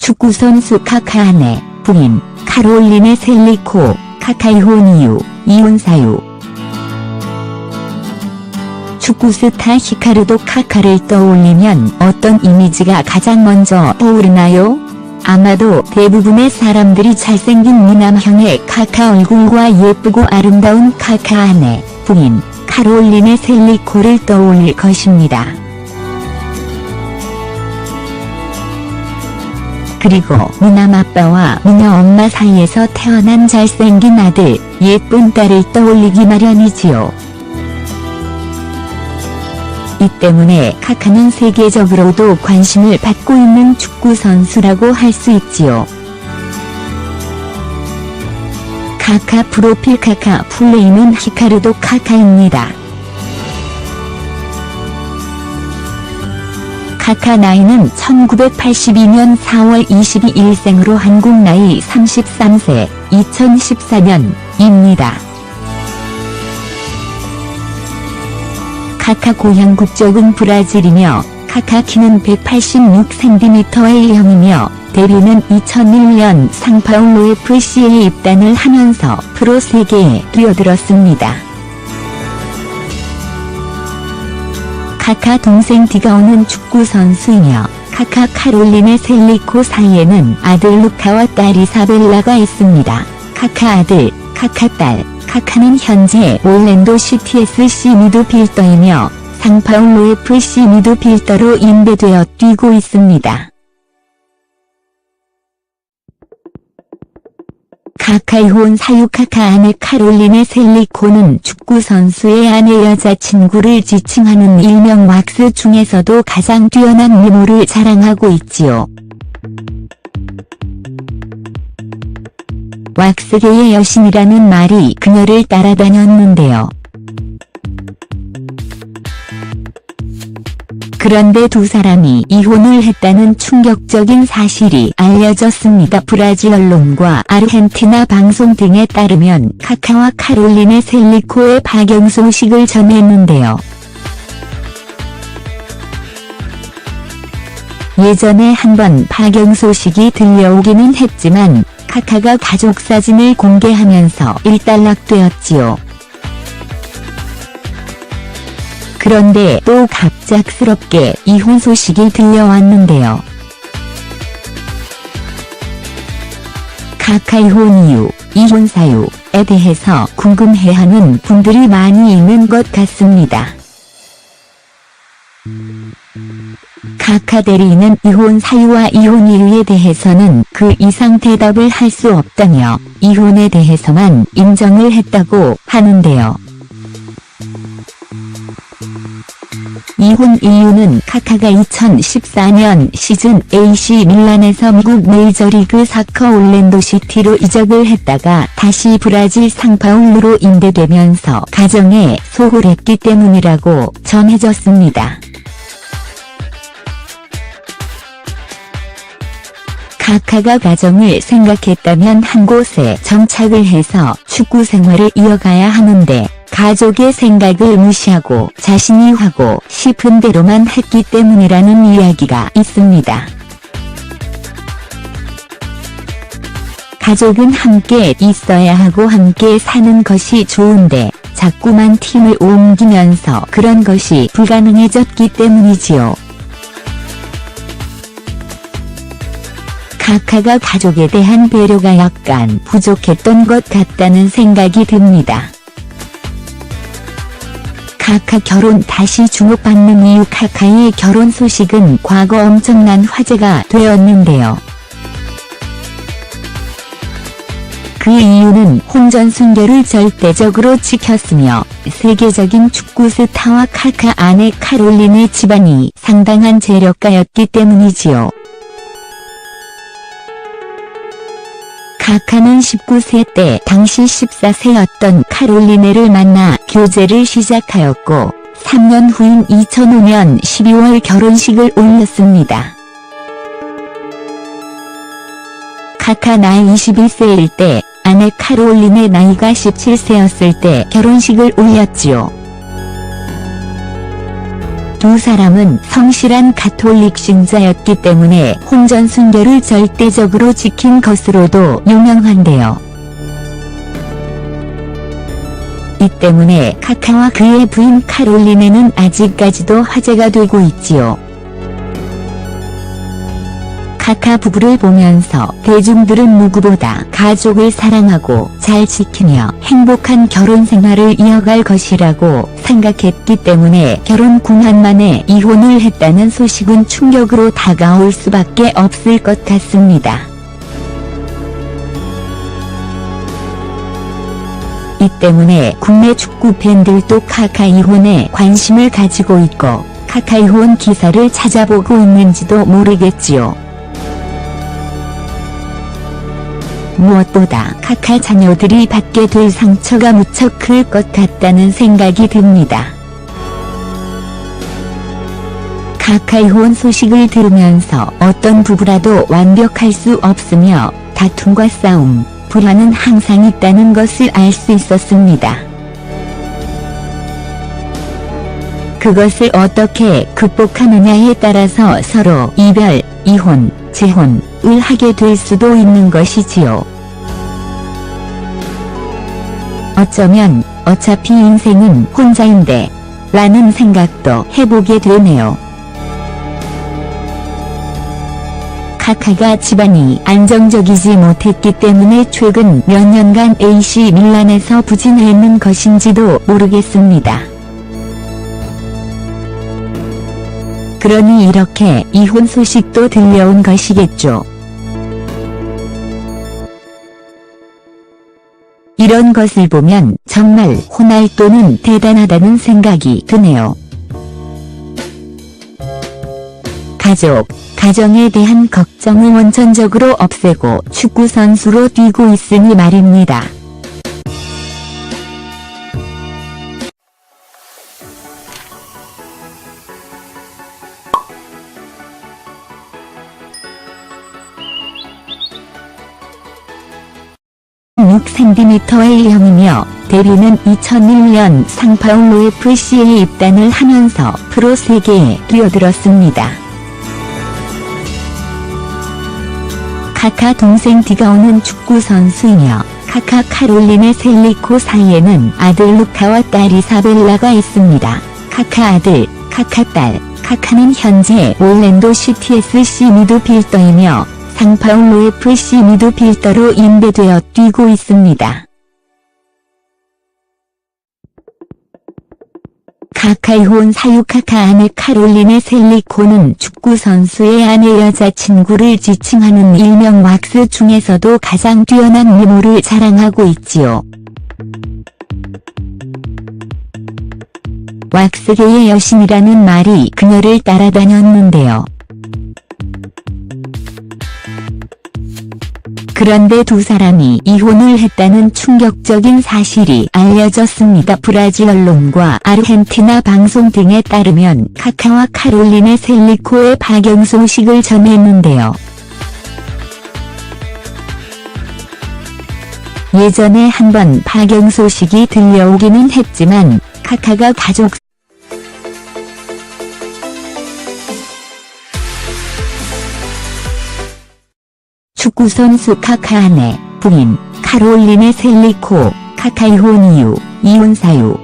축구선수 카카 아내, 부인, 카롤리네 셀리코, 카카 이혼 사유. 축구 스타 히카르도 카카를 떠올리면 어떤 이미지가 가장 먼저 떠오르나요? 아마도 대부분의 사람들이 잘생긴 미남형의 카카 얼굴과 예쁘고 아름다운 카카 아내, 부인, 카롤리네 셀리코를 떠올릴 것입니다. 그리고 미남 아빠와 미녀 엄마 사이에서 태어난 잘생긴 아들, 예쁜 딸을 떠올리기 마련이지요. 이 때문에 카카는 세계적으로도 관심을 받고 있는 축구 선수라고 할 수 있지요. 카카 프로필 카카 풀네임은 히카르도 카카입니다. 카카 나이는 1982년 4월 22일생으로 한국 나이 33세, 2014년입니다. 카카 고향 국적은 브라질이며 카카 키는 186cm의 형이며 데뷔는 2001년 상파울루 FC에 입단을 하면서 프로 세계에 뛰어들었습니다. 카카 동생 디가오는 축구 선수이며 카카 카롤리네 셀리코 사이에는 아들 루카와 딸 이사벨라가 있습니다. 카카 아들, 카카 딸, 카카는 현재 올랜도 시티 SC 미드필더이며 상파울루 FC 미드필더로 임대되어 뛰고 있습니다. 카카 이혼 사유 카카 아내 카롤리네 셀리코는 축구 선수의 아내 여자친구를 지칭하는 일명 왁스 중에서도 가장 뛰어난 미모를 자랑하고 있지요. 왁스계의 여신이라는 말이 그녀를 따라다녔는데요. 그런데 두 사람이 이혼을 했다는 충격적인 사실이 알려졌습니다. 브라질 언론과 아르헨티나 방송 등에 따르면 카카와 카롤리네 셀리코의 파경 소식을 전했는데요. 예전에 한번 파경 소식이 들려오기는 했지만 카카가 가족 사진을 공개하면서 일단락되었지요. 그런데 또 갑작스럽게 이혼 소식이 들려왔는데요. 카카 이혼 이유, 이혼 사유에 대해서 궁금해하는 분들이 많이 있는 것 같습니다. 카카 대리인은 이혼 사유와 이혼 이유에 대해서는 그 이상 대답을 할 수 없다며 이혼에 대해서만 인정을 했다고 하는데요. 이혼 이유는 카카가 2014년 시즌 AC 밀란에서 미국 메이저리그 사커 올랜도 시티로 이적을 했다가 다시 브라질 상파울루로 임대되면서 가정에 소홀했기 때문이라고 전해졌습니다. 카카가 가정을 생각했다면 한 곳에 정착을 해서 축구 생활을 이어가야 하는데 가족의 생각을 무시하고 자신이 하고 싶은 대로만 했기 때문이라는 이야기가 있습니다. 가족은 함께 있어야 하고 함께 사는 것이 좋은데 자꾸만 팀을 옮기면서 그런 것이 불가능해졌기 때문이지요. 카카가 가족에 대한 배려가 약간 부족했던 것 같다는 생각이 듭니다. 카카 결혼 다시 주목받는 이유 카카의 결혼 소식은 과거 엄청난 화제가 되었는데요. 그 이유는 혼전 순결을 절대적으로 지켰으며 세계적인 축구 스타와 카카 아내 카롤리네 집안이 상당한 재력가였기 때문이지요. 카카는 19세 때 당시 14세였던 카롤리네를 만나 교제를 시작하였고 3년 후인 2005년 12월 결혼식을 올렸습니다. 카카 나이 21세일 때 아내 카롤리네 나이가 17세였을 때 결혼식을 올렸지요. 두 사람은 성실한 가톨릭 신자였기 때문에 혼전 순결을 절대적으로 지킨 것으로도 유명한데요. 이 때문에 카카와 그의 부인 카롤린에는 아직까지도 화제가 되고 있지요. 카카 부부를 보면서 대중들은 누구보다 가족을 사랑하고 잘 지키며 행복한 결혼 생활을 이어갈 것이라고 생각했기 때문에 결혼 9년 만에 이혼을 했다는 소식은 충격으로 다가올 수밖에 없을 것 같습니다. 이 때문에 국내 축구 팬들도 카카 이혼에 관심을 가지고 있고 카카 이혼 기사를 찾아보고 있는지도 모르겠지요. 무엇보다 카카 자녀들이 받게 될 상처가 무척 클 것 같다는 생각이 듭니다. 카카 이혼 소식을 들으면서 어떤 부부라도 완벽할 수 없으며 다툼과 싸움, 불화는 항상 있다는 것을 알 수 있었습니다. 그것을 어떻게 극복하느냐에 따라서 서로 이별, 이혼, 재혼을 하게 될 수도 있는 것이지요. 어쩌면 어차피 인생은 혼자인데 라는 생각도 해보게 되네요. 카카가 집안이 안정적이지 못했기 때문에 최근 몇 년간 AC 밀란에서 부진했는 것인지도 모르겠습니다. 그러니 이렇게 이혼 소식도 들려온 것이겠죠. 이런 것을 보면 정말 호날두는 대단하다는 생각이 드네요. 가정에 대한 걱정을 원천적으로 없애고 축구 선수로 뛰고 있으니 말입니다. (6cm의) 형이며 데뷔는 2001년 상파울루 FC에 입단을 하면서 프로 세계에 뛰어들었습니다. 카카 동생 디가오는 축구 선수이며 카카 카롤린의 셀리코 사이에는 아들 루카와 딸 이사벨라가 있습니다. 카카 아들, 카카 딸, 카카는 현재 올랜도 시티 SC 미드필더이며 상파울루 FC 미드필더로 임대되어 뛰고 있습니다. 카카 이혼 사유 카카 아내 카롤린의 셀리코는 축구 선수의 아내 여자친구를 지칭하는 일명 왁스 중에서도 가장 뛰어난 미모를 자랑하고 있지요. 왁스계의 여신이라는 말이 그녀를 따라다녔는데요. 그런데 두 사람이 이혼을 했다는 충격적인 사실이 알려졌습니다. 브라질 언론과 아르헨티나 방송 등에 따르면 카카와 카롤린의 셀리코의 파경 소식을 전했는데요. 예전에 한번 파경 소식이 들려오기는 했지만 카카가 가족 축구선수 카카 아내, 부인, 카롤린의 셀리코, 카카 이혼 이유, 이혼 사유.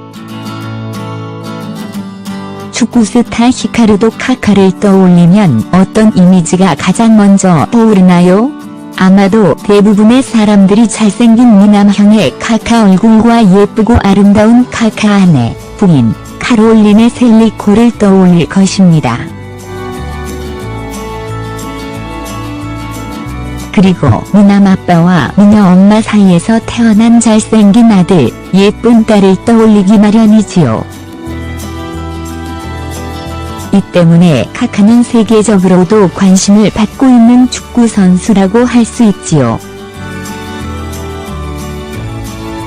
축구 스타 히카르도 카카를 떠올리면 어떤 이미지가 가장 먼저 떠오르나요? 아마도 대부분의 사람들이 잘생긴 미남형의 카카 얼굴과 예쁘고 아름다운 카카 아내, 부인, 카롤린의 셀리코를 떠올릴 것입니다. 그리고 미남 아빠와 미녀 엄마 사이에서 태어난 잘생긴 아들, 예쁜 딸을 떠올리기 마련이지요. 이 때문에 카카는 세계적으로도 관심을 받고 있는 축구 선수라고 할 수 있지요.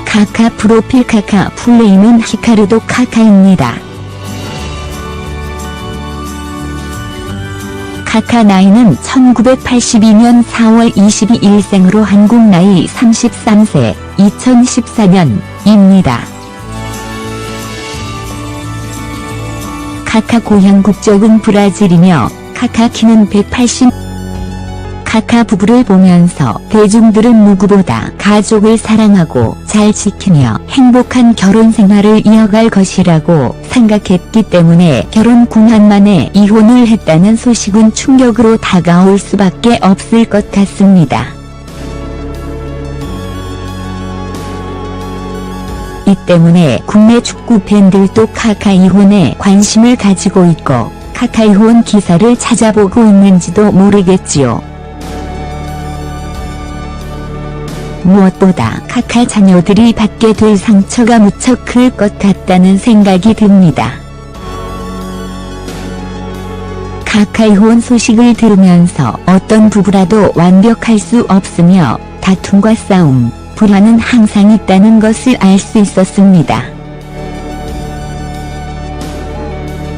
카카 프로필 카카 풀네임은 히카르도 카카입니다. 카카 나이는 1982년 4월 22일생으로 한국 나이 33세, 2014년입니다. 카카 고향 국적은 브라질이며 카카 키는 180. 카카 부부를 보면서 대중들은 누구보다 가족을 사랑하고 잘 지키며 행복한 결혼 생활을 이어갈 것이라고 생각했기 때문에 결혼 9년 만에 이혼을 했다는 소식은 충격으로 다가올 수밖에 없을 것 같습니다. 이 때문에 국내 축구 팬들도 카카 이혼에 관심을 가지고 있고 카카 이혼 기사를 찾아보고 있는지도 모르겠지요. 무엇보다 카카 자녀들이 받게 될 상처가 무척 클 것 같다는 생각이 듭니다. 카카 이혼 소식을 들으면서 어떤 부부라도 완벽할 수 없으며 다툼과 싸움, 불화는 항상 있다는 것을 알 수 있었습니다.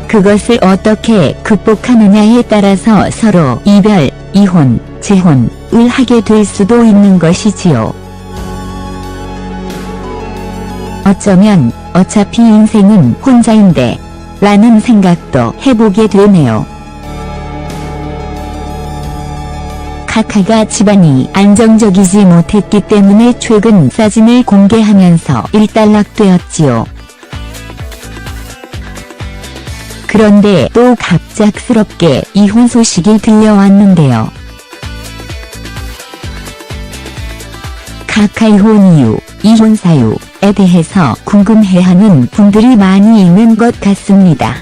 그것을 어떻게 극복하느냐에 따라서 서로 이별, 이혼, 재혼을 하게 될 수도 있는 것이지요. 어쩌면 어차피 인생은 혼자인데 라는 생각도 해보게 되네요. 카카가 집안이 안정적이지 못했기 때문에 최근 사진을 공개하면서 일단락되었지요. 그런데 또 갑작스럽게 이혼 소식이 들려왔는데요. 카카 이혼 이유, 이혼 사유에 대해서 궁금해하는 분들이 많이 있는 것 같습니다.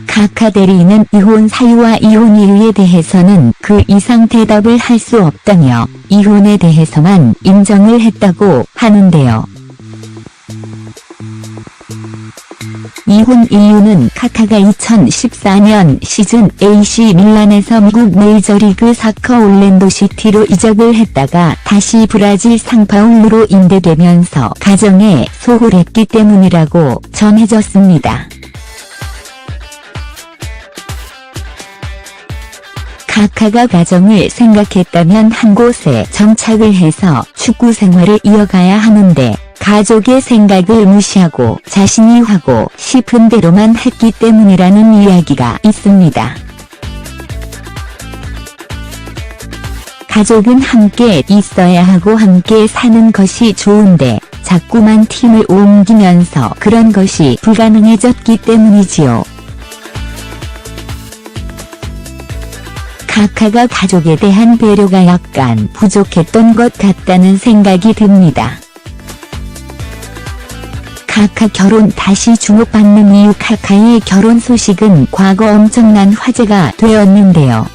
카카 대리인은 이혼 사유와 이혼 이유에 대해서는 그 이상 대답을 할 수 없다며 이혼에 대해서만 인정을 했다고 하는데요. 이혼 이유는 카카가 2014년 시즌 AC 밀란에서 미국 메이저리그 사커 올랜도 시티로 이적을 했다가 다시 브라질 상파울루로 임대되면서 가정에 소홀했기 때문이라고 전해졌습니다. 카카가 가정을 생각했다면 한 곳에 정착을 해서 축구 생활을 이어가야 하는데 가족의 생각을 무시하고 자신이 하고 싶은 대로만 했기 때문이라는 이야기가 있습니다. 가족은 함께 있어야 하고 함께 사는 것이 좋은데 자꾸만 팀을 옮기면서 그런 것이 불가능해졌기 때문이지요. 카카가 가족에 대한 배려가 약간 부족했던 것 같다는 생각이 듭니다. 카카 결혼 다시 주목받는 이유. 카카의 결혼 소식은 과거 엄청난 화제가 되었는데요.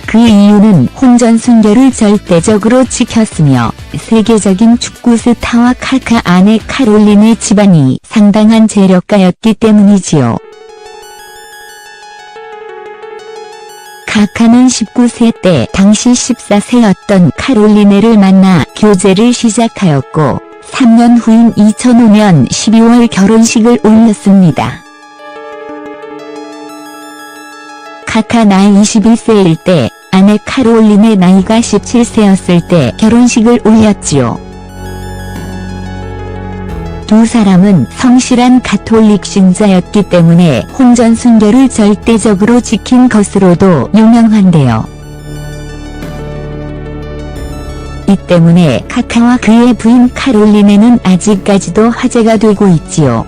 그 이유는 혼전 순결을 절대적으로 지켰으며 세계적인 축구 스타와 카카 아내 카롤린의 집안이 상당한 재력가였기 때문이지요. 카카는 19세 때 당시 14세였던 카롤리네를 만나 교제를 시작하였고 3년 후인 2005년 12월 결혼식을 올렸습니다. 카카 나이 21세일 때 아내 카롤린의 나이가 17세였을 때 결혼식을 올렸지요. 두 사람은 성실한 가톨릭 신자였기 때문에 혼전 순결을 절대적으로 지킨 것으로도 유명한데요. 이 때문에 카카와 그의 부인 카롤린에는 아직까지도 화제가 되고 있지요.